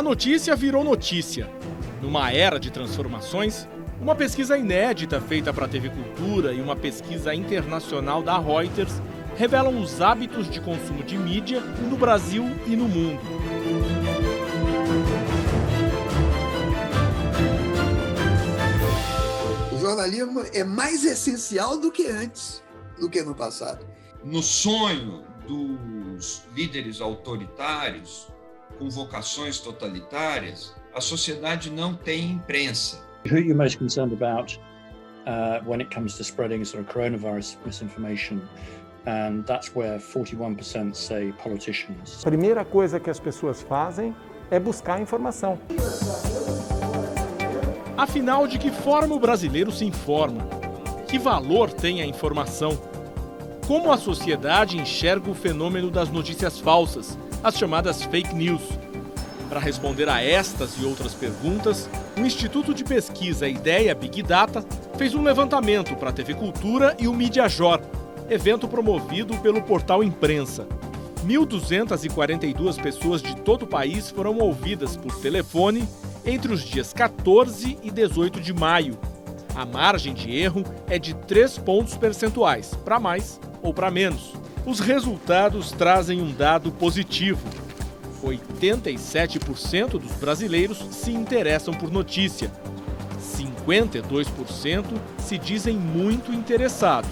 notícia virou notícia. Numa era de transformações, uma pesquisa inédita feita para a TV Cultura e uma pesquisa internacional da Reuters revelam os hábitos de consumo de mídia no Brasil e no mundo. O jornalismo é mais essencial do que antes, do que no passado. No sonho dos líderes autoritários, com vocações totalitárias, a sociedade não tem imprensa. Who are you most concerned about when it comes to spreading sort of coronavirus misinformation? And that's where 41% say politicians. A primeira coisa que as pessoas fazem é buscar informação. Afinal, de que forma o brasileiro se informa? Que valor tem a informação? Como a sociedade enxerga o fenômeno das notícias falsas, as chamadas fake news? Para responder a estas e outras perguntas, o Instituto de Pesquisa Ideia Big Data fez um levantamento para a TV Cultura e o Mediajor, evento promovido pelo portal Imprensa. 1.242 pessoas de todo o país foram ouvidas por telefone entre os dias 14 e 18 de maio. A margem de erro é de 3 pontos percentuais, para mais ou para menos. Os resultados trazem um dado positivo. 87% dos brasileiros se interessam por notícia. 52% se dizem muito interessados.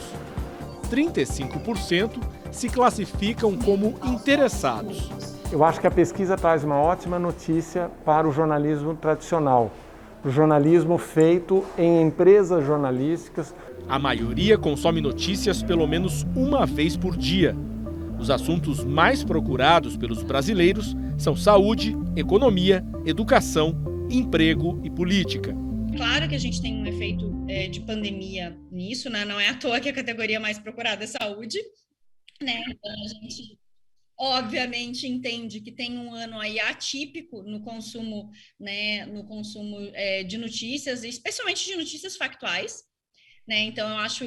35% se classificam como interessados. Eu acho que a pesquisa traz uma ótima notícia para o jornalismo tradicional, o jornalismo feito em empresas jornalísticas. A maioria consome notícias pelo menos uma vez por dia. Os assuntos mais procurados pelos brasileiros são saúde, economia, educação, emprego e política. Claro que a gente tem um efeito de pandemia nisso, né? Não é à toa que a categoria mais procurada é saúde, né? Então a gente obviamente entende que tem um ano aí atípico no consumo, né? No consumo de notícias, especialmente de notícias factuais. Né? Então, eu acho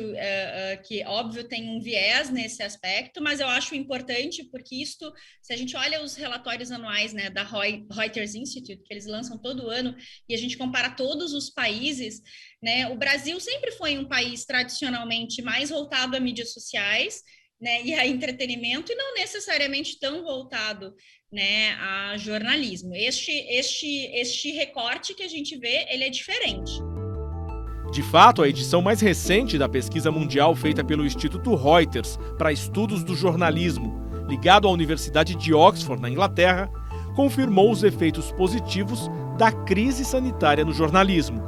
que, óbvio, tem um viés nesse aspecto, mas eu acho importante porque isto, se a gente olha os relatórios anuais, né, da Reuters Institute, que eles lançam todo ano, e a gente compara todos os países, né, o Brasil sempre foi um país tradicionalmente mais voltado a mídias sociais, né, e a entretenimento, e não necessariamente tão voltado, né, a jornalismo. Este recorte que a gente vê, ele é diferente. De fato, a edição mais recente da pesquisa mundial feita pelo Instituto Reuters para estudos do jornalismo, ligado à Universidade de Oxford, na Inglaterra, confirmou os efeitos positivos da crise sanitária no jornalismo.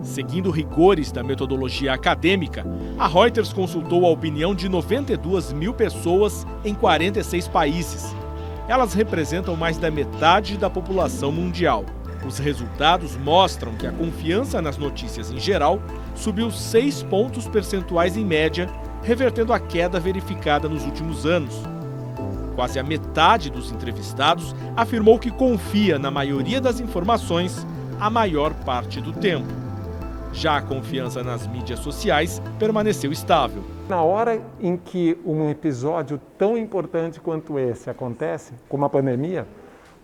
Seguindo rigores da metodologia acadêmica, a Reuters consultou a opinião de 92 mil pessoas em 46 países. Elas representam mais da metade da população mundial. Os resultados mostram que a confiança nas notícias em geral subiu 6 pontos percentuais em média, revertendo a queda verificada nos últimos anos. Quase a metade dos entrevistados afirmou que confia na maioria das informações a maior parte do tempo. Já a confiança nas mídias sociais permaneceu estável. Na hora em que um episódio tão importante quanto esse acontece, como a pandemia,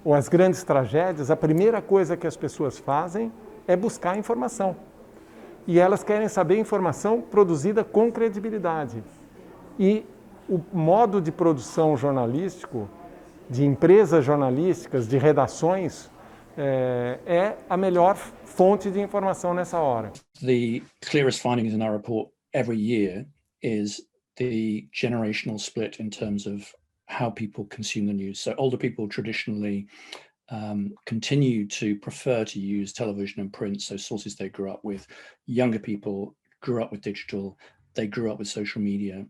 ou as grandes tragédias, a primeira coisa que as pessoas fazem é buscar informação. E elas querem saber informação produzida com credibilidade. E o modo de produção jornalístico, de empresas jornalísticas, de redações, é a melhor fonte de informação nessa hora. The clearest findings in our report every year is the generational split in terms of how people consume the news. So older people traditionally continue to prefer to use television and print, so sources they grew up with. Younger people grew up with digital, they grew up with social media,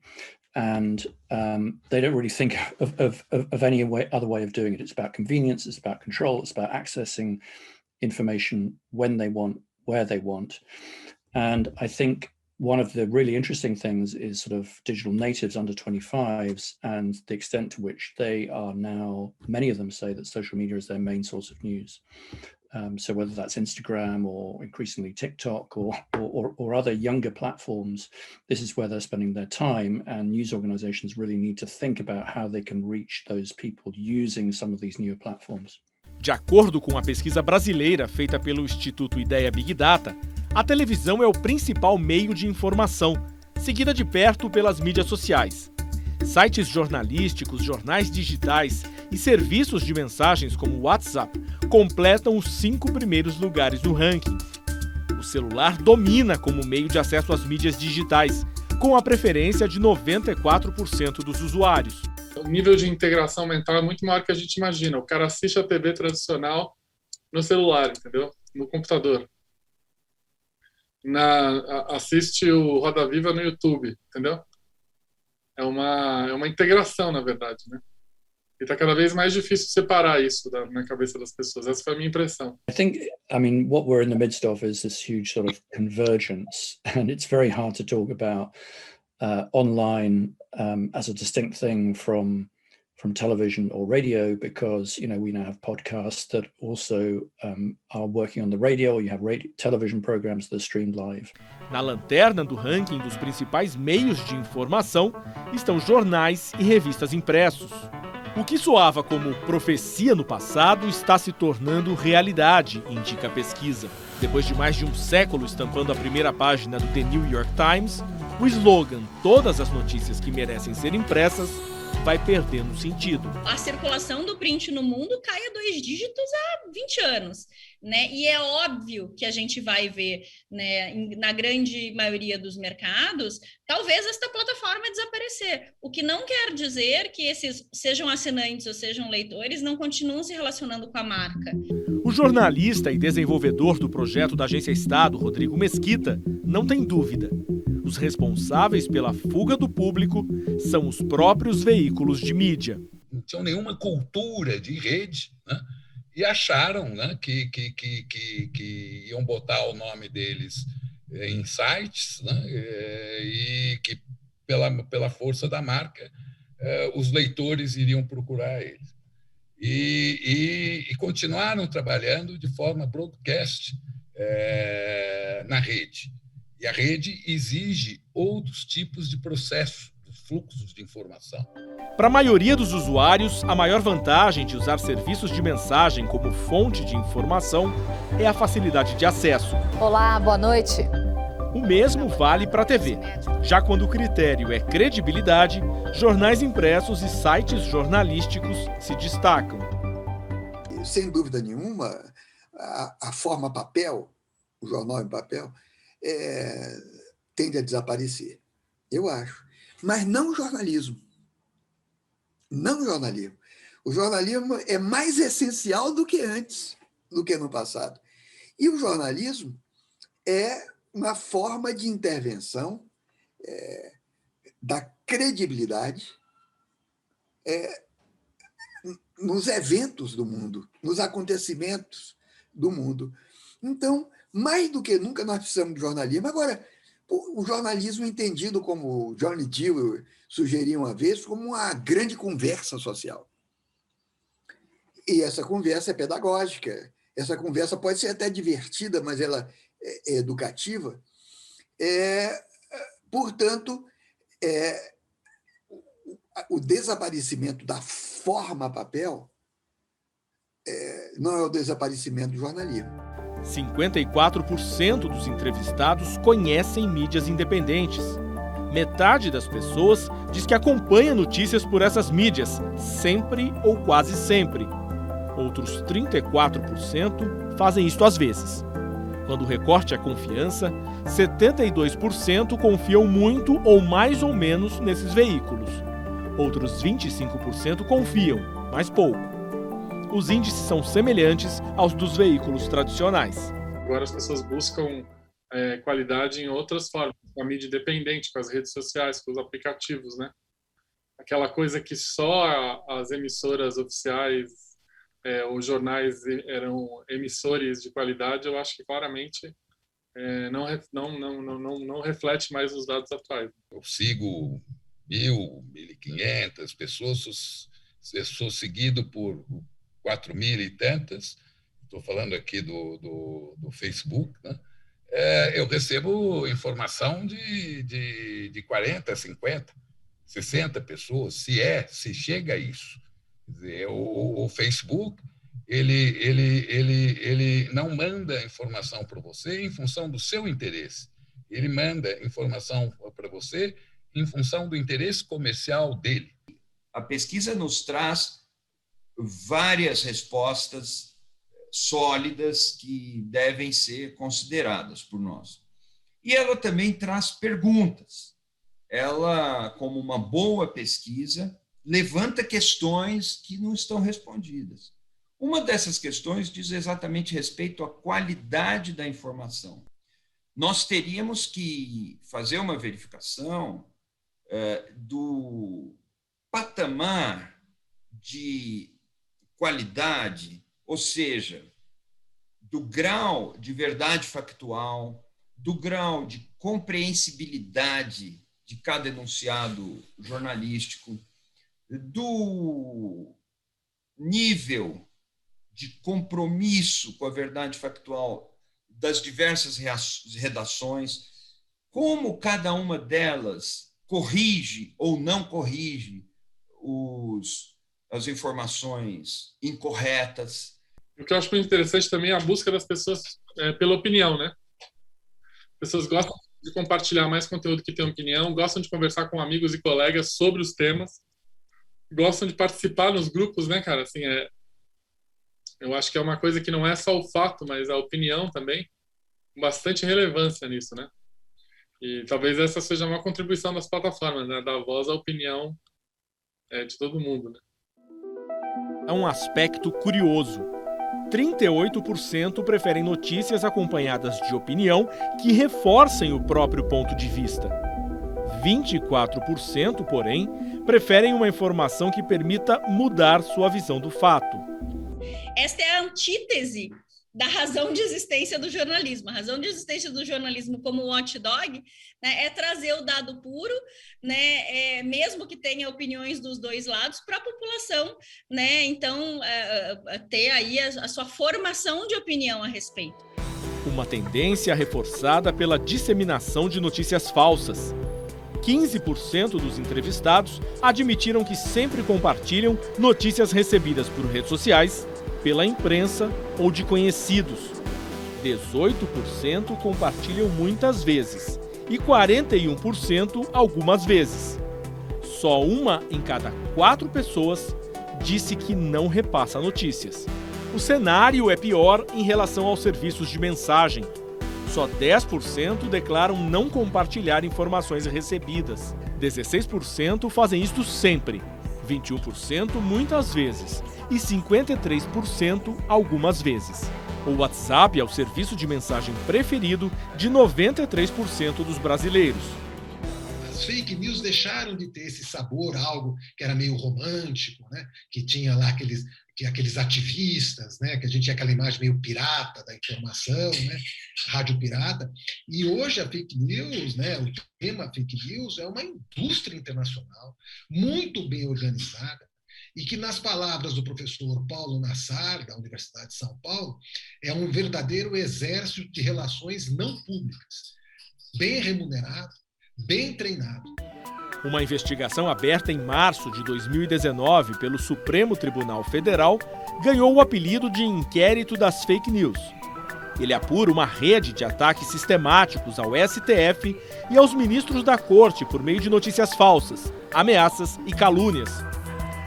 and they don't really think of any other way of doing it. It's about convenience, it's about control, it's about accessing information when they want, where they want. And I think one of the really interesting things is sort of digital natives under 25s and the extent to which they are now, many of them say that social media is their main source of news. So whether that's Instagram or increasingly TikTok or other younger platforms, this is where they're spending their time, and news organizations really need to think about how they can reach those people using some of these newer platforms. De acordo com a pesquisa brasileira feita pelo Instituto Ideia Big Data, a televisão é o principal meio de informação, seguida de perto pelas mídias sociais. Sites jornalísticos, jornais digitais e serviços de mensagens como o WhatsApp completam os 5 primeiros lugares no ranking. O celular domina como meio de acesso às mídias digitais, com a preferência de 94% dos usuários. O nível de integração mental é muito maior que a gente imagina. O cara assiste a TV tradicional no celular, entendeu? No computador. Assiste o Roda Viva no YouTube, entendeu? É uma integração, na verdade, né? E está cada vez mais difícil separar isso na cabeça das pessoas. Essa foi a minha impressão. I mean, what we're in the midst of is this huge sort of convergence, and it's very hard to talk about online as a distinct thing from television or radio, because we now have podcasts that also are working on the radio. You have television programs that are streamed live. Na lanterna do ranking dos principais meios de informação estão jornais e revistas impressos. O que soava como profecia no passado está se tornando realidade, indica a pesquisa. Depois de mais de um século estampando a primeira página do The New York Times, o slogan "Todas as notícias que merecem ser impressas" vai perdendo sentido. A circulação do print no mundo cai a 2 dígitos há 20 anos, né? E é óbvio que a gente vai ver, né, na grande maioria dos mercados, talvez esta plataforma desaparecer. O que não quer dizer que esses, sejam assinantes ou sejam leitores, não continuam se relacionando com a marca. O jornalista e desenvolvedor do projeto da Agência Estado, Rodrigo Mesquita, não tem dúvida. Os responsáveis pela fuga do público são os próprios veículos de mídia. Não tinham nenhuma cultura de rede, né? E acharam, né, que iam botar o nome deles em sites, né, e que, pela força da marca, os leitores iriam procurar eles. E continuaram trabalhando de forma broadcast na rede. E a rede exige outros tipos de processos, de fluxos de informação. Para a maioria dos usuários, a maior vantagem de usar serviços de mensagem como fonte de informação é a facilidade de acesso. Olá, boa noite. O mesmo vale para a TV. Já quando o critério é credibilidade, jornais impressos e sites jornalísticos se destacam. Sem dúvida nenhuma, a forma papel, o jornal em papel, tende a desaparecer, eu acho. Mas não o jornalismo. Não o jornalismo. O jornalismo é mais essencial do que antes, do que no passado. E o jornalismo é uma forma de intervenção da credibilidade nos eventos do mundo, nos acontecimentos do mundo. Então, mais do que nunca, nós precisamos de jornalismo. Agora, o jornalismo entendido, como Johnny Dewey sugeriu uma vez, como uma grande conversa social. E essa conversa é pedagógica, essa conversa pode ser até divertida, mas ela é educativa. Portanto, o desaparecimento da forma papel não é o desaparecimento do jornalismo. 54% dos entrevistados conhecem mídias independentes. Metade das pessoas diz que acompanha notícias por essas mídias, sempre ou quase sempre. Outros 34% fazem isto às vezes. Quando o recorte é confiança, 72% confiam muito ou mais ou menos nesses veículos. Outros 25% confiam, mas pouco. Os índices são semelhantes aos dos veículos tradicionais. Agora as pessoas buscam qualidade em outras formas, com a mídia independente, com as redes sociais, com os aplicativos, né? Aquela coisa que só as emissoras oficiais, os jornais eram emissores de qualidade, eu acho que claramente não reflete mais os dados atuais. Eu sigo 1.000, 1.500 pessoas, sou seguido por 4.000 e tantas, estou falando aqui do Facebook, né? Eu recebo informação de 40, 50, 60 pessoas, se chega a isso. Quer dizer, o Facebook ele não manda informação para você em função do seu interesse. Ele manda informação para você em função do interesse comercial dele. A pesquisa nos traz várias respostas sólidas que devem ser consideradas por nós. E ela também traz perguntas. Ela, como uma boa pesquisa, levanta questões que não estão respondidas. Uma dessas questões diz exatamente respeito à qualidade da informação. Nós teríamos que fazer uma verificação do patamar de qualidade, ou seja, do grau de verdade factual, do grau de compreensibilidade de cada enunciado jornalístico, do nível de compromisso com a verdade factual das diversas redações, como cada uma delas corrige ou não corrige as informações incorretas. O que eu acho muito interessante também é a busca das pessoas pela opinião, né? As pessoas gostam de compartilhar mais conteúdo que tem opinião, gostam de conversar com amigos e colegas sobre os temas, gostam de participar nos grupos, né, cara? Assim, eu acho que é uma coisa que não é só o fato, mas a opinião também, com bastante relevância nisso, né? E talvez essa seja uma contribuição das plataformas, né? Dar voz à opinião de todo mundo, né? É um aspecto curioso. 38% preferem notícias acompanhadas de opinião que reforcem o próprio ponto de vista. 24%, porém, preferem uma informação que permita mudar sua visão do fato. Esta é a antítese da razão de existência do jornalismo. A razão de existência do jornalismo como watchdog, né, é trazer o dado puro, né, mesmo que tenha opiniões dos dois lados, para a população, né, então ter aí a sua formação de opinião a respeito. Uma tendência reforçada pela disseminação de notícias falsas. 15% dos entrevistados admitiram que sempre compartilham notícias recebidas por redes sociais, pela imprensa ou de conhecidos. 18% compartilham muitas vezes e 41% algumas vezes. Só 1 em cada 4 pessoas disse que não repassa notícias. O cenário é pior em relação aos serviços de mensagem. Só 10% declaram não compartilhar informações recebidas. 16% fazem isto sempre. 21% muitas vezes e 53% algumas vezes. O WhatsApp é o serviço de mensagem preferido de 93% dos brasileiros. As fake news deixaram de ter esse sabor, algo que era meio romântico, né? Que tinha lá aqueles ativistas, né? Que a gente tinha aquela imagem meio pirata da informação, né? Rádio pirata. E hoje a fake news, né? O tema fake news é uma indústria internacional muito bem organizada e que, nas palavras do professor Paulo Nassar, da Universidade de São Paulo, é um verdadeiro exército de relações não públicas, bem remunerado, bem treinado. Uma investigação aberta em março de 2019 pelo Supremo Tribunal Federal ganhou o apelido de Inquérito das Fake News. Ele apura uma rede de ataques sistemáticos ao STF e aos ministros da Corte por meio de notícias falsas, ameaças e calúnias.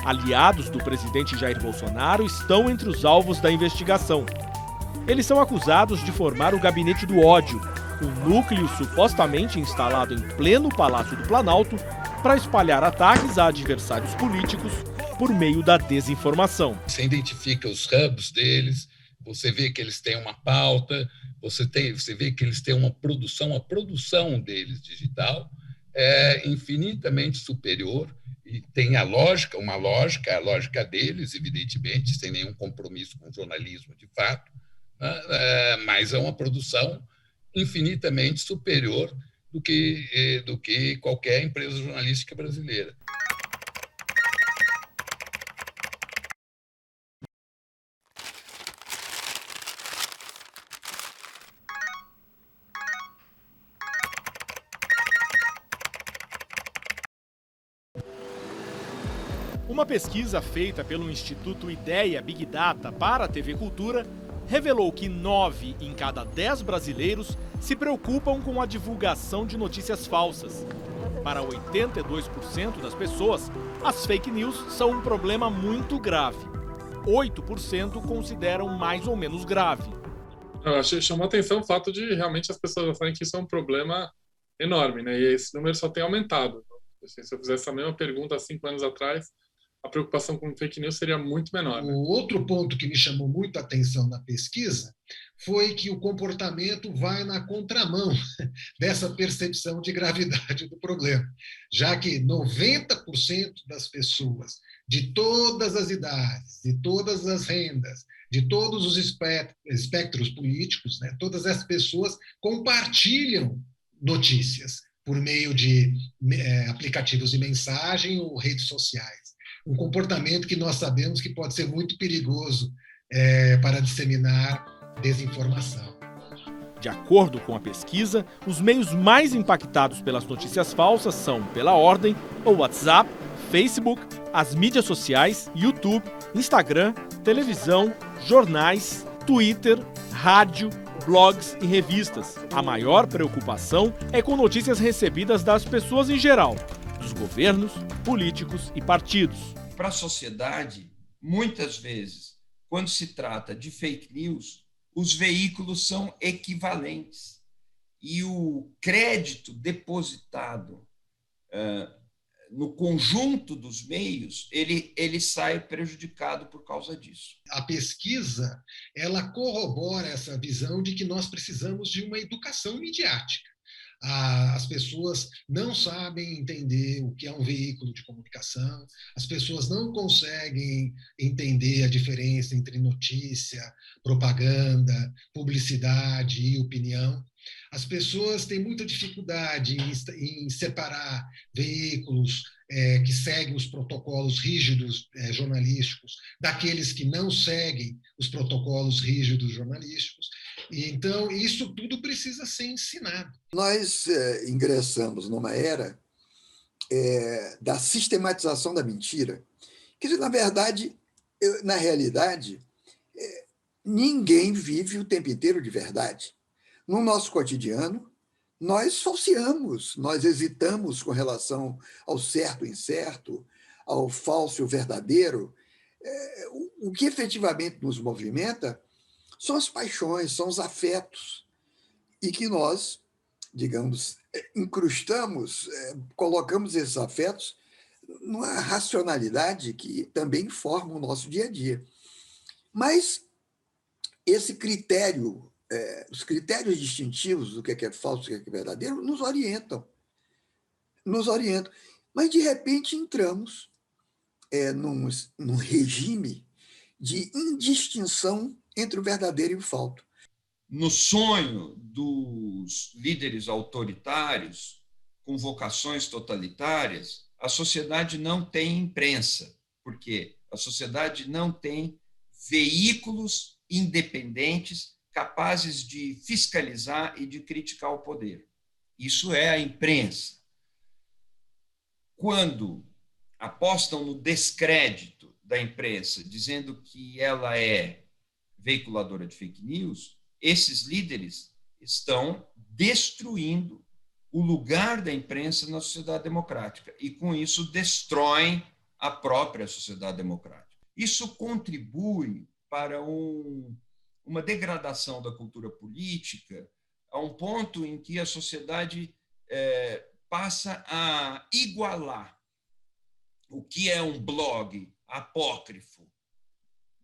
Aliados do presidente Jair Bolsonaro estão entre os alvos da investigação. Eles são acusados de formar o Gabinete do Ódio, um núcleo supostamente instalado em pleno Palácio do Planalto para espalhar ataques a adversários políticos por meio da desinformação. Você identifica os hubs deles, você vê que eles têm uma pauta, você vê que eles têm uma produção, a produção deles digital é infinitamente superior e tem a lógica deles, evidentemente, sem nenhum compromisso com o jornalismo de fato, mas é uma produção infinitamente superior do que qualquer empresa jornalística brasileira. Uma Uma pesquisa feita pelo Instituto Ideia Big Data para a TV Cultura revelou que 9 em cada 10 brasileiros se preocupam com a divulgação de notícias falsas. Para 82% das pessoas, as fake news são um problema muito grave. 8% consideram mais ou menos grave. Chamou a atenção o fato de realmente as pessoas acharem que isso é um problema enorme, né? E esse número só tem aumentado. Se eu fizesse a mesma pergunta há 5 anos atrás, a preocupação com fake news seria muito menor. Né? O outro ponto que me chamou muito a atenção na pesquisa foi que o comportamento vai na contramão dessa percepção de gravidade do problema, já que 90% das pessoas de todas as idades, de todas as rendas, de todos os espectros políticos, né, todas as pessoas compartilham notícias por meio de aplicativos de mensagem ou redes sociais. Um comportamento que nós sabemos que pode ser muito perigoso para disseminar desinformação. De acordo com a pesquisa, os meios mais impactados pelas notícias falsas são, pela ordem, o WhatsApp, Facebook, as mídias sociais, YouTube, Instagram, televisão, jornais, Twitter, rádio, blogs e revistas. A maior preocupação é com notícias recebidas das pessoas em geral, dos governos, políticos e partidos. Para a sociedade, muitas vezes, quando se trata de fake news, os veículos são equivalentes e o crédito depositado no conjunto dos meios, ele sai prejudicado por causa disso. A pesquisa, ela corrobora essa visão de que nós precisamos de uma educação midiática. As pessoas não sabem entender o que é um veículo de comunicação, as pessoas não conseguem entender a diferença entre notícia, propaganda, publicidade e opinião. As pessoas têm muita dificuldade em separar veículos que seguem os protocolos rígidos jornalísticos daqueles que não seguem os protocolos rígidos jornalísticos. E, então, isso tudo precisa ser ensinado. Nós ingressamos numa era da sistematização da mentira. Quer dizer, na verdade, na realidade, ninguém vive o tempo inteiro de verdade. No nosso cotidiano, nós falseamos, nós hesitamos com relação ao certo e incerto, ao falso e o verdadeiro. O que efetivamente nos movimenta são as paixões, são os afetos, e que nós, digamos, incrustamos, colocamos esses afetos numa racionalidade que também forma o nosso dia a dia. Mas esse critério, os critérios distintivos do que é falso e o que é verdadeiro nos orientam. Mas, de repente, entramos num regime de indistinção entre o verdadeiro e o falso. No sonho dos líderes autoritários, com vocações totalitárias, a sociedade não tem imprensa, porque a sociedade não tem veículos independentes capazes de fiscalizar e de criticar o poder. Isso é a imprensa. Quando apostam no descrédito da imprensa, dizendo que ela é veiculadora de fake news, esses líderes estão destruindo o lugar da imprensa na sociedade democrática e, com isso, destroem a própria sociedade democrática. Isso contribui para uma degradação da cultura política a um ponto em que a sociedade passa a igualar o que é um blog apócrifo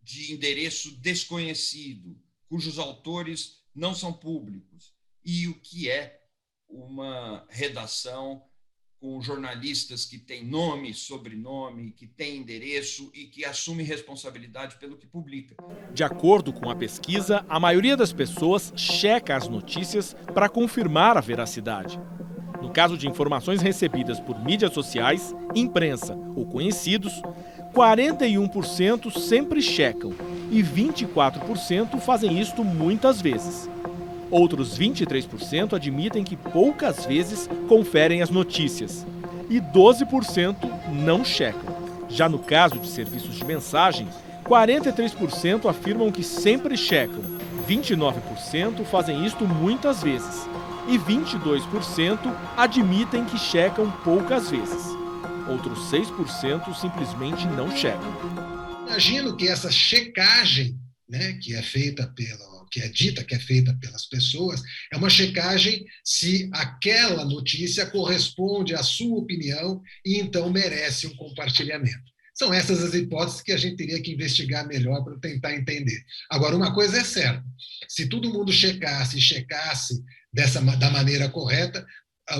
de endereço desconhecido, cujos autores não são públicos, e o que é uma redação com jornalistas que têm nome, sobrenome, que têm endereço e que assumem responsabilidade pelo que publica. De acordo com a pesquisa, a maioria das pessoas checa as notícias para confirmar a veracidade. No caso de informações recebidas por mídias sociais, imprensa ou conhecidos, 41% sempre checam e 24% fazem isto muitas vezes. Outros 23% admitem que poucas vezes conferem as notícias e 12% não checam. Já no caso de serviços de mensagem, 43% afirmam que sempre checam, 29% fazem isto muitas vezes e 22% admitem que checam poucas vezes. Outros 6% simplesmente não checam. Imagino que essa checagem, né, que é dita que é feita pelas pessoas, é uma checagem se aquela notícia corresponde à sua opinião e então merece um compartilhamento. São essas as hipóteses que a gente teria que investigar melhor para tentar entender. Agora, uma coisa é certa, se todo mundo checasse da maneira correta,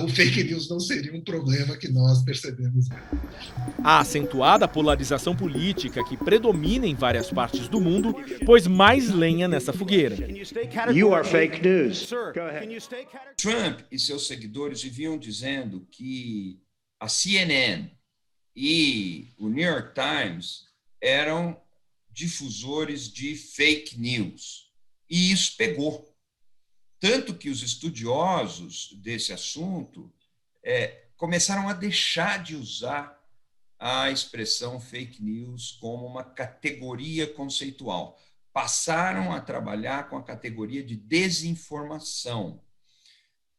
o fake news não seria um problema que nós percebemos. A acentuada polarização política que predomina em várias partes do mundo pôs mais lenha nessa fogueira. You are fake news. Trump e seus seguidores viviam dizendo que a CNN e o New York Times eram difusores de fake news. E isso pegou. Tanto que os estudiosos desse assunto começaram a deixar de usar a expressão fake news como uma categoria conceitual. Passaram a trabalhar com a categoria de desinformação.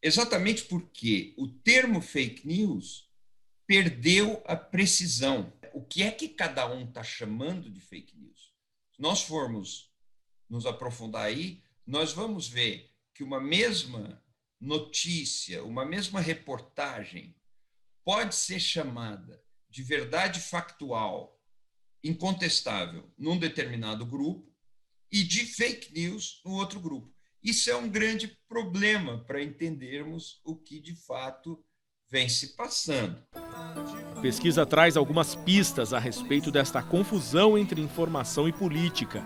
Exatamente porque o termo fake news perdeu a precisão. O que é que cada um está chamando de fake news? Se nós formos nos aprofundar aí, nós vamos ver que uma mesma notícia, uma mesma reportagem pode ser chamada de verdade factual, incontestável, num determinado grupo e de fake news no outro grupo. Isso é um grande problema para entendermos o que de fato vem se passando. A pesquisa traz algumas pistas a respeito desta confusão entre informação e política.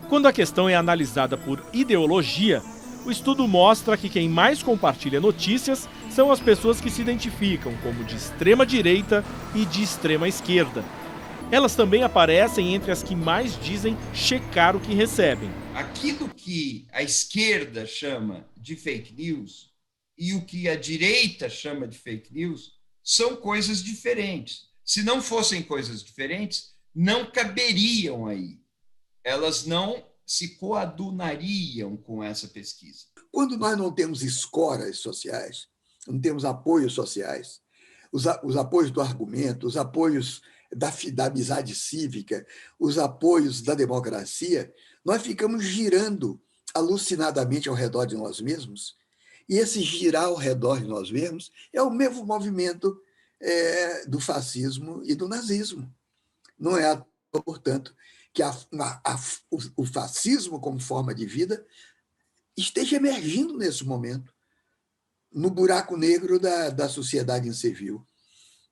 Quando a questão é analisada por ideologia, o estudo mostra que quem mais compartilha notícias são as pessoas que se identificam como de extrema direita e de extrema esquerda. Elas também aparecem entre as que mais dizem checar o que recebem. Aquilo que a esquerda chama de fake news e o que a direita chama de fake news são coisas diferentes. Se não fossem coisas diferentes, não caberiam aí. Elas não se coadunariam com essa pesquisa. Quando nós não temos escoras sociais, não temos apoios sociais, os apoios do argumento, os apoios da amizade cívica, os apoios da democracia, nós ficamos girando alucinadamente ao redor de nós mesmos, e esse girar ao redor de nós mesmos é o mesmo movimento do fascismo e do nazismo. Não é, portanto, que o fascismo como forma de vida esteja emergindo nesse momento, no buraco negro da sociedade incivil.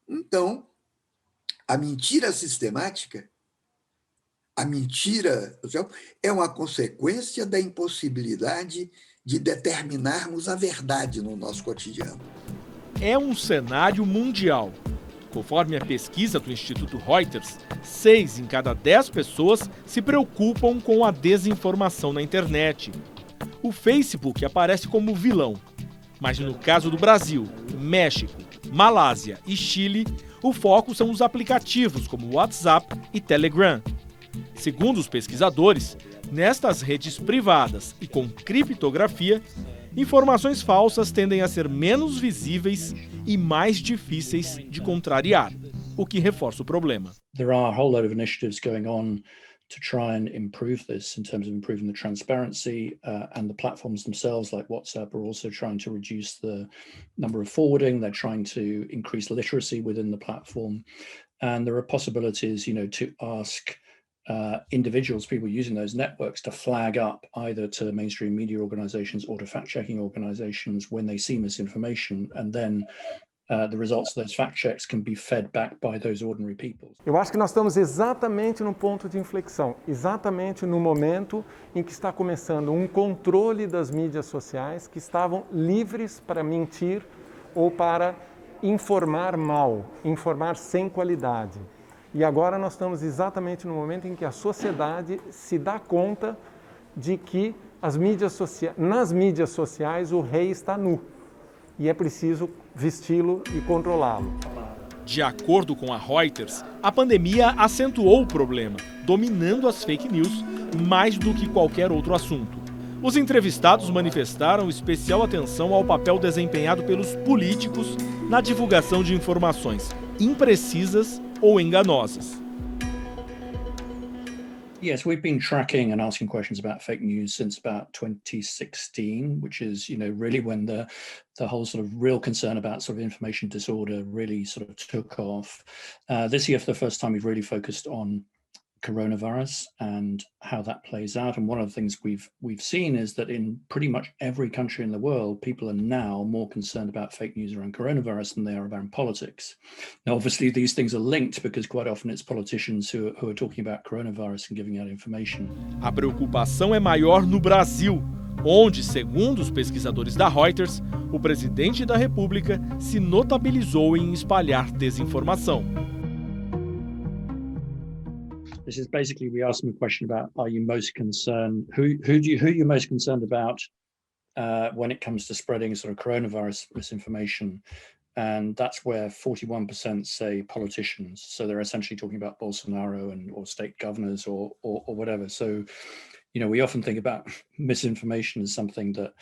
Então, a mentira sistemática, a mentira é uma consequência da impossibilidade de determinarmos a verdade no nosso cotidiano. É um cenário mundial. Conforme a pesquisa do Instituto Reuters, 6 em cada 10 pessoas se preocupam com a desinformação na internet. O Facebook aparece como vilão. Mas no caso do Brasil, México, Malásia e Chile, o foco são os aplicativos como WhatsApp e Telegram. Segundo os pesquisadores, nestas redes privadas e com criptografia, informações falsas tendem a ser menos visíveis e mais difíceis de contrariar, o que reforça o problema. There are a whole load of initiatives going on to try and improve this in terms of improving the transparency, and the platforms themselves like WhatsApp are also trying to reduce the number of forwarding. They're trying to increase literacy within the platform, and there are possibilities, to ask individuals, people using those networks, to flag up either to mainstream media organizations or to fact-checking organizations when they see misinformation, and then the results of those fact checks can be fed back by those ordinary people. Eu acho que nós estamos exatamente no ponto de inflexão, exatamente no momento em que está começando um controle das mídias sociais que estavam livres para mentir ou para informar mal, informar sem qualidade. E agora nós estamos exatamente no momento em que a sociedade se dá conta de que nas mídias sociais o rei está nu e é preciso vesti-lo e controlá-lo. De acordo com a Reuters, a pandemia acentuou o problema, dominando as fake news mais do que qualquer outro assunto. Os entrevistados manifestaram especial atenção ao papel desempenhado pelos políticos na divulgação de informações imprecisas ou enganosas. Yes, we've been tracking and asking questions about fake news since about 2016, which is, really when the whole sort of real concern about sort of information disorder really sort of took off. This year, for the first time, we've really focused on coronavirus and how that plays out. And one of the things we've seen is that in pretty much every country in the world, people are now more concerned about fake news around coronavirus than they are around politics. Now, obviously, these things are linked because quite often it's politicians who are talking about coronavirus and giving out information. A preocupação é maior no Brasil, onde, segundo os pesquisadores da Reuters, o presidente da República se notabilizou em espalhar desinformação. This is basically, we asked them a question about, are you most concerned, who are you most concerned about when it comes to spreading sort of coronavirus misinformation? And that's where 41% say politicians. So they're essentially talking about Bolsonaro or state governors or whatever. So, we often think about misinformation as something that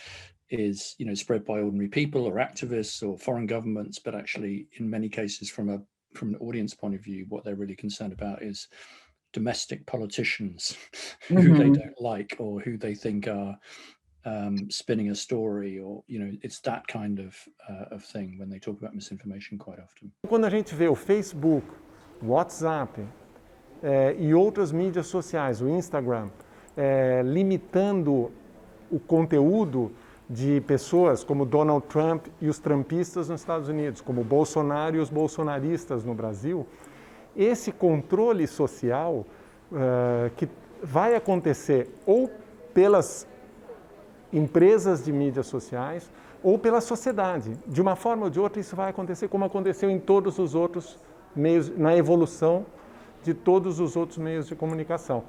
is, spread by ordinary people or activists or foreign governments, but actually in many cases from an audience point of view, what they're really concerned about is domestic politicians who they don't like or who they think are spinning a story, or it's that kind of thing when they talk about misinformation quite often. Quando a gente vê o Facebook, o WhatsApp e outras mídias sociais, o Instagram, limitando o conteúdo de pessoas como Donald Trump e os trumpistas nos Estados Unidos, como o Bolsonaro e os bolsonaristas no Brasil, esse controle social que vai acontecer ou pelas empresas de mídias sociais ou pela sociedade. De uma forma ou de outra, isso vai acontecer como aconteceu em todos os outros meios, na evolução de todos os outros meios de comunicação.